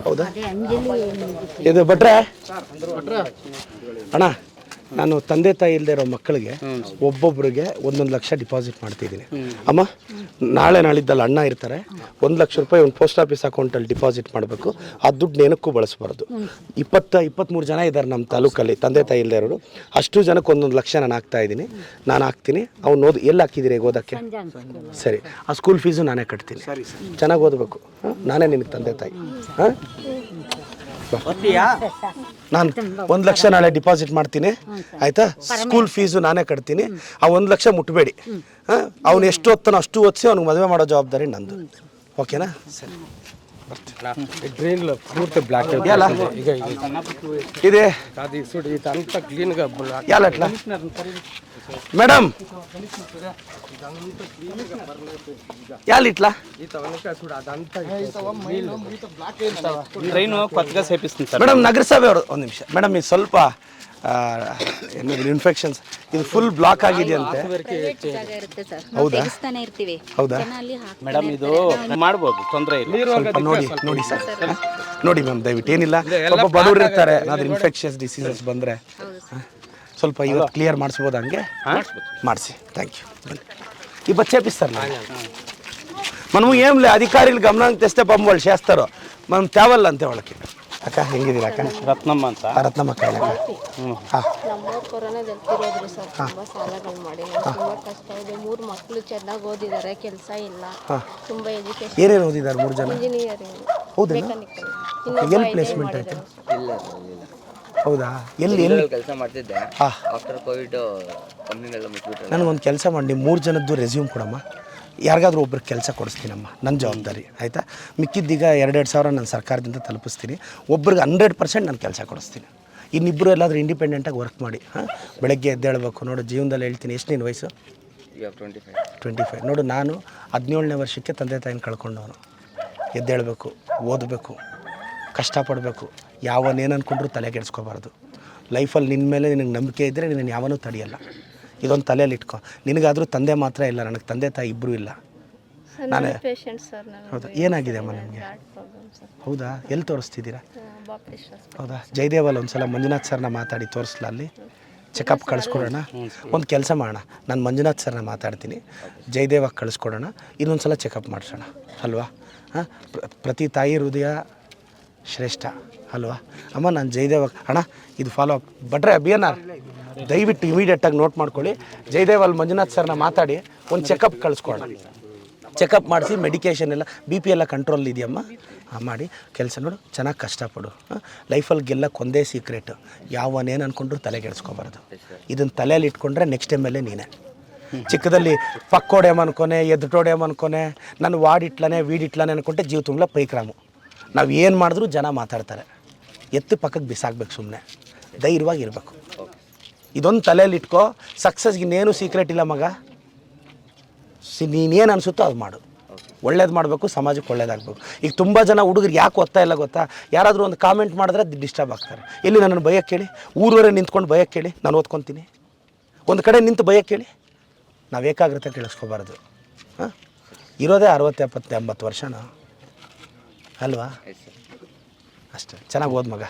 ಹೌದಾ? ಇದು ಭಟ್ರೆ ಅಣ್ಣ, ನಾನು ತಂದೆ ತಾಯಿ ಇಲ್ಲದೆ ಇರೋ ಮಕ್ಕಳಿಗೆ ಒಬ್ಬೊಬ್ಬರಿಗೆ 1 ಲಕ್ಷ ಡಿಪಾಸಿಟ್ ಮಾಡ್ತಿದ್ದೀನಿ. ಅಮ್ಮ, ನಾಳೆ ನಾಳಿದ್ದಲ್ಲಿ ಅಣ್ಣ ಇರ್ತಾರೆ, 1 ಲಕ್ಷ ರೂಪಾಯಿ ಒಂದು ಪೋಸ್ಟ್ ಆಫೀಸ್ ಅಕೌಂಟಲ್ಲಿ ಡಿಪಾಸಿಟ್ ಮಾಡಬೇಕು. ಆ ದುಡ್ಡು ಏನಕ್ಕೂ ಬಳಸಬಾರ್ದು. 23 ಜನ ಇದ್ದಾರೆ ನಮ್ಮ ತಾಲೂಕಲ್ಲಿ ತಂದೆ ತಾಯಿ ಇಲ್ಲದೆ ಇರೋರು. ಅಷ್ಟು ಜನಕ್ಕೆ 1 ಲಕ್ಷ ನಾನು ಹಾಕ್ತಾಯಿದ್ದೀನಿ. ನಾನು ಹಾಕ್ತೀನಿ. ಅವ್ನು ಎಲ್ಲಿ ಹಾಕಿದ್ದೀರಿ ಈಗ ಓದೋಕ್ಕೆ? ಸರಿ, ಆ ಸ್ಕೂಲ್ ಫೀಸು ನಾನೇ ಕಟ್ತೀನಿ. ಚೆನ್ನಾಗಿ ಓದಬೇಕು. ನಾನೇ ನಿನಗೆ ತಂದೆ ತಾಯಿ. ಹಾಂ, ನಾನು 1 ಲಕ್ಷ ನಾಳೆ ಡಿಪಾಸಿಟ್ ಮಾಡ್ತೀನಿ, ಆಯ್ತಾ? ಸ್ಕೂಲ್ ಫೀಸು ನಾನೇ ಕಟ್ತೀನಿ. ಆ 1 ಲಕ್ಷ ಮುಟ್ಟಬೇಡಿ. ಅವ್ನು ಎಷ್ಟು ಹೊತ್ತಾನೋ ಅಷ್ಟು ಓದಿಸಿ ಅವ್ನಿಗೆ ಮದುವೆ ಮಾಡೋ ಜವಾಬ್ದಾರಿ ನಂದು. ಓಕೆನಾ? ಸರಿ, ಇದೆ మేడం యాలిట్లా ట్రైన్ కొత్తగా చేపిస్తుంది సార్. మేడం నగరసభ ಒಂದು ನಿಮಿಷ ಮೇಡಮ್, ಇದು ಸ್ವಲ್ಪ ಏನಾದ್ರು ಇನ್ಫೆಕ್ಷನ್ಸ್, ಇದು ಫುಲ್ ಬ್ಲಾಕ್ ಆಗಿದೆ ಅಂತೆ. ಹೌದಾ? ಹೌದಾ ಮೇಡಮ್, ಇದು ಮಾಡ್ಬೋದು, ತೊಂದರೆ ಇಲ್ಲ. ಸ್ವಲ್ಪ ನೋಡಿ ಸರ್, ನೋಡಿ ಮ್ಯಾಮ್, ದಯವಿಟ್ಟು ಏನಿಲ್ಲ, ಸ್ವಲ್ಪ ಬಡವರು ಇರ್ತಾರೆ, ಏನಾದ್ರು ಇನ್ಫೆಕ್ಷನ್ಸ್ ಡಿಸೀಸಸ್ ಬಂದರೆ ಸ್ವಲ್ಪ ಇವತ್ತು క్లియర్ ಮಾಡಿಸ್ಬೋದು. ಹಂಗೆ ಮಾಡಿಸಿ, థ్యాంక్ యూ. ఈ బస్ చేపిస్తారు. మనము ఏం లే, అధికారులు గమనానికి తెస్తే పాపం వాళ్ళు చేస్తారు, మనం తేవాలంతే వాళ్ళకి. అక్క ಹೆಂಗಿದ್ದೀರಾ ಅಕ್ಕ? ರತ್ನಮ್ಮ ಅಂತ. ರತ್ನಮ್ಮ ಕಾಯಿಲೆ ನಮ್ಮವ್ರು ಕೊರೋನಾದಲ್ಲಿ ತಿರೋದ್ರು ಸರ್. ತುಂಬ ಸಾಲಗಳು ಮಾಡಿ ತುಂಬ ಕಷ್ಟ ಇದೆ. 3 ಮಕ್ಕಳು ಚೆನ್ನಾಗಿ ಓದಿದ್ದಾರೆ, ಕೆಲಸ ಇಲ್ಲ, ತುಂಬ ಎಜುಕೇಶನ್. ಏನೇನು ಓದಿದ್ದಾರೆ 3 ಜನ? ಇಂಜಿನಿಯರಿಂಗ್, ಹೌದಾ? ಮೆಕ್ಯಾನಿಕಲ್. ಎಲ್ಲಿ ಪ್ಲೇಸ್ಮೆಂಟ್ ಆಯ್ತು? ಹೌದಾ? ಎಲ್ಲಿ ಕೆಲಸ ಮಾಡ್ತಿದ್ದೆ. ಆಫ್ಟರ್ ಕೋವಿಡ್ ಕಂಪ್ನಿನೆಲ್ಲ ಮುಚ್ಚಿಬಿಟ್ರೆ ನನಗೊಂದು ಕೆಲಸ ಮಾಡಿ, ನಿಮ್ಮ 3 ಜನದ್ದು ರೆಸ್ಯೂಮ್ ಕೊಡಮ್ಮ. ಯಾರಿಗಾದ್ರೂ ಒಬ್ರಿಗೆ ಕೆಲಸ ಕೊಡಿಸ್ತೀನಮ್ಮ, ನನ್ನ ಜವಾಬ್ದಾರಿ, ಆಯಿತಾ? ಮಿಕ್ಕಿದ್ದೀಗ 2-2 ಸಾವಿರ ನಾನು ಸರ್ಕಾರದಿಂದ ತಲುಪಿಸ್ತೀನಿ. ಒಬ್ರಿಗೆ 100% ನಾನು ಕೆಲಸ ಕೊಡಿಸ್ತೀನಿ. ಇನ್ನಿಬ್ಬರು ಎಲ್ಲಾದರೂ ಇಂಡಿಪೆಂಡೆಂಟಾಗಿ ವರ್ಕ್ ಮಾಡಿ. ಬೆಳಗ್ಗೆ ಎದ್ದೇಳಬೇಕು. ನೋಡು, ಜೀವನದಲ್ಲಿ ಹೇಳ್ತೀನಿ, ಎಷ್ಟು ನಿನ್ನ ವಯಸ್ಸು? 25. ನೋಡು, ನಾನು 17ನೇ ವರ್ಷಕ್ಕೆ ತಂದೆ ತಾಯಿನ ಕಳ್ಕೊಂಡವನು. ಎದ್ದೇಳಬೇಕು, ಓದಬೇಕು, ಕಷ್ಟಪಡಬೇಕು. ಯಾವನೇನು ಅಂದ್ಕೊಂಡ್ರೂ ತಲೆ ಕೆಡಿಸ್ಕೋಬಾರ್ದು. ಲೈಫಲ್ಲಿ ನಿನ್ನ ಮೇಲೆ ನಿನಗೆ ನಂಬಿಕೆ ಇದ್ದರೆ ನಿನ್ನ ಯಾವನೂ ತಡೆಯಲ್ಲ. ಇದೊಂದು ತಲೆಯಲ್ಲಿ ಇಟ್ಕೊ. ನಿನಗಾದರೂ ತಂದೆ ಮಾತ್ರ ಇಲ್ಲ, ನನಗೆ ತಂದೆ ತಾಯಿ ಇಬ್ಬರೂ ಇಲ್ಲ. ನಾನು ಹೌದಾ? ಏನಾಗಿದೆ ಅಮ್ಮ ನಿಮಗೆ? ಹೌದಾ? ಎಲ್ಲಿ ತೋರಿಸ್ತಿದ್ದೀರಾ? ಹೌದಾ? ಜಯದೇವಲ್ಲಿ ಒಂದು ಸಲ ಮಂಜುನಾಥ್ ಸರ್ನ ಮಾತಾಡಿ ತೋರಿಸ್ಲಾ? ಅಲ್ಲಿ ಚೆಕಪ್ ಕಳಿಸ್ಕೊಡೋಣ. ಒಂದು ಕೆಲಸ ಮಾಡೋಣ, ನಾನು ಮಂಜುನಾಥ್ ಸರ್ನ ಮಾತಾಡ್ತೀನಿ, ಜಯದೇವಾಗಿ ಕಳಿಸ್ಕೊಡೋಣ, ಇನ್ನೊಂದು ಸಲ ಚೆಕಪ್ ಮಾಡಿಸೋಣ ಅಲ್ವಾ? ಪ್ರತಿ ತಾಯಿ ಹೃದಯ ಶ್ರೇಷ್ಠ ಅಲ್ವಾ ಅಮ್ಮ? ನಾನು ಜಯದೇವ ಅಣ್ಣ, ಇದು ಫಾಲೋ ಅಪ್. ಭಟ್ರೆ ಅಭಿಯಾನಾರ್, ದಯವಿಟ್ಟು ಇಮಿಡಿಯೇಟಾಗಿ ನೋಟ್ ಮಾಡ್ಕೊಳ್ಳಿ. ಜಯದೇವ್ ಅಲ್ಲಿ ಮಂಜುನಾಥ್ ಸರ್ನ ಮಾತಾಡಿ ಒಂದು ಚೆಕಪ್ ಕಳಿಸ್ಕೊಡೋಣ. ಚೆಕಪ್ ಮಾಡಿಸಿ ಮೆಡಿಕೇಷನ್ ಎಲ್ಲ BP ಎಲ್ಲ ಕಂಟ್ರೋಲ್ ಇದೆಯಮ್ಮ, ಮಾಡಿ ಕೆಲಸ ನೋಡು. ಚೆನ್ನಾಗಿ ಕಷ್ಟಪಡು. ಲೈಫಲ್ಲಿ ಗೆಲ್ಲಕ್ಕೆ ಒಂದೇ ಸೀಕ್ರೆಟ್, ಯಾವನೇನು ಅಂದ್ಕೊಂಡ್ರು ತಲೆ ಕೆಡಿಸ್ಕೋಬಾರ್ದು. ಇದನ್ನು ತಲೆಯಲ್ಲಿ ಇಟ್ಕೊಂಡ್ರೆ ನೆಕ್ಸ್ಟ್ ಟೈಮಲ್ಲೇ ನೀನೇ. ಚಿಕ್ಕದಲ್ಲಿ ಪಕ್ಕೋಡೆಮ್ ಅನ್ಕೊನೆ, ಎದ್ಟೋಡೆಮ್ ಅನ್ಕೊನೆ, ನಾನು ವಾಡಿಟ್ಲಾನೆ ವೀಡಿಟ್ಲಾನೆ ಅನ್ಕೊಂಡೆ ಜೀವ ತುಂಬ ಪೈಕ್ರಾಮು. ನಾವು ಏನು ಮಾಡಿದ್ರೂ ಜನ ಮಾತಾಡ್ತಾರೆ. ಎತ್ತು ಪಕ್ಕಕ್ಕೆ ಬಿಸಾಕ್ಬೇಕು, ಸುಮ್ಮನೆ ಧೈರ್ಯವಾಗಿ ಇರಬೇಕು. ಇದೊಂದು ತಲೆಯಲ್ಲಿ ಇಟ್ಕೋ. ಸಕ್ಸಸ್ಗೆ ಇನ್ನೇನು ಸೀಕ್ರೆಟ್ ಇಲ್ಲ ಮಗ. ನೀನೇನು ಅನಿಸುತ್ತೋ ಅದು ಮಾಡು. ಒಳ್ಳೇದು ಮಾಡಬೇಕು, ಸಮಾಜಕ್ಕೆ ಒಳ್ಳೇದಾಗಬೇಕು. ಈಗ ತುಂಬ ಜನ ಹುಡುಗರು ಯಾಕೆ ಓದ್ತಾ ಇಲ್ಲ ಗೊತ್ತಾ? ಯಾರಾದರೂ ಒಂದು ಕಾಮೆಂಟ್ ಮಾಡಿದ್ರೆ ಡಿಸ್ಟರ್ಬ್ ಆಗ್ತಾರೆ. ಇಲ್ಲಿ ನನ್ನನ್ನು ಭಯಕ್ಕೆ ಕೇಳಿ, ಊರವರೇ ನಿಂತ್ಕೊಂಡು ಭಯಕ್ಕೆ ಕೇಳಿ, ನಾನು ಓದ್ಕೊತೀನಿ. ಒಂದು ಕಡೆ ನಿಂತು ಭಯಕ್ಕೆ ಕೇಳಿ. ನಾವು ಏಕಾಗ್ರತೆ ಕೇಳಿಸ್ಕೋಬಾರ್ದು. ಇರೋದೇ 60, 70, 80 ವರ್ಷನಾ ಅಲ್ವಾ? ಅಷ್ಟೇ. ಚೆನ್ನಾಗಿ ಓದ್ ಮಗ.